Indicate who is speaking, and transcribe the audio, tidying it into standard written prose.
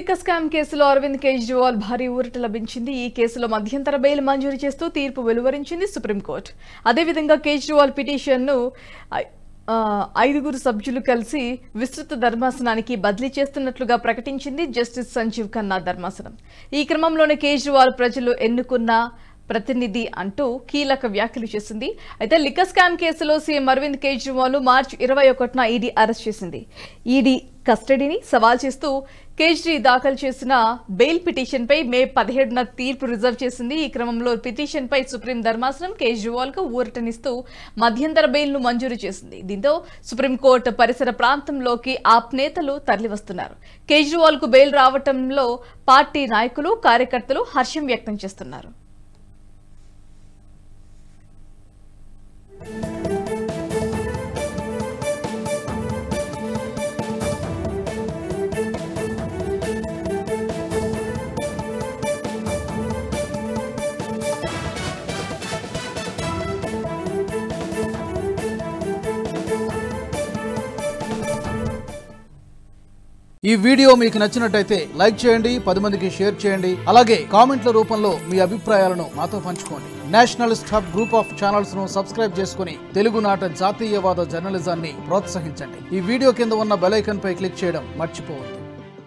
Speaker 1: Liquor scam కేసులో అరవింద్ కేజ్రీవాల్ భారీ ఊరట లభించింది. ఈ కేసులో మధ్యంతర బెయిల్ మంజూరు చేస్తూ తీర్పు వెలువరించింది సుప్రీంకోర్టు. అదేవిధంగా కేజ్రీవాల్ పిటిషన్ను 5 సభ్యులు కలిసి విస్తృత ధర్మాసనానికి బదిలీ చేస్తున్నట్లుగా ప్రకటించింది జస్టిస్ సంజీవ్ ఖన్నా ధర్మాసనం. ఈ క్రమంలోనే కేజ్రీవాల్ ప్రజలు ఎన్నుకున్న ప్రతినిధి అంటూ కీలక వ్యాఖ్యలు చేసింది. అయితే లిక్కర్ స్కామ్ కేసులో సీఎం అరవింద్ కేజ్రీవాల్ మార్చి 21న ఈడీ అరెస్ట్ చేసింది. ఈడీ కస్టడీని సవాల్ చేస్తూ కేజ్రీ దాఖలు చేసిన బెయిల్ పిటిషన్పై మే 17న తీర్పు రిజర్వ్ చేసింది. ఈ క్రమంలో పిటిషన్పై సుప్రీం ధర్మాసనం కేజ్రీవాల్కు ఊరటనిస్తూ మధ్యంతర బెయిల్ను మంజూరు చేసింది. దీంతో సుప్రీంకోర్టు పరిసర ప్రాంతంలోకి ఆప్ నేతలు తరలివస్తున్నారు. కేజ్రీవాల్కు బెయిల్ రావడంలో పార్టీ నాయకులు, కార్యకర్తలు హర్షం వ్యక్తం చేస్తున్నారు.
Speaker 2: ఈ వీడియో మీకు నచ్చినట్టయితే లైక్ చేయండి, 10 మందికి షేర్ చేయండి. అలాగే కామెంట్ల రూపంలో మీ అభిప్రాయాలను మాతో పంచుకోండి. Nationalist hub group of channels ను సబ్స్క్రైబ్ చేసుకుని తెలుగునాట జాతీయవాద జర్నలిజాన్ని ప్రోత్సహించండి. ఈ వీడియో కింద ఉన్న బెల్ ఐకాన్ పై క్లిక్ చేయడం మర్చిపోవద్దు.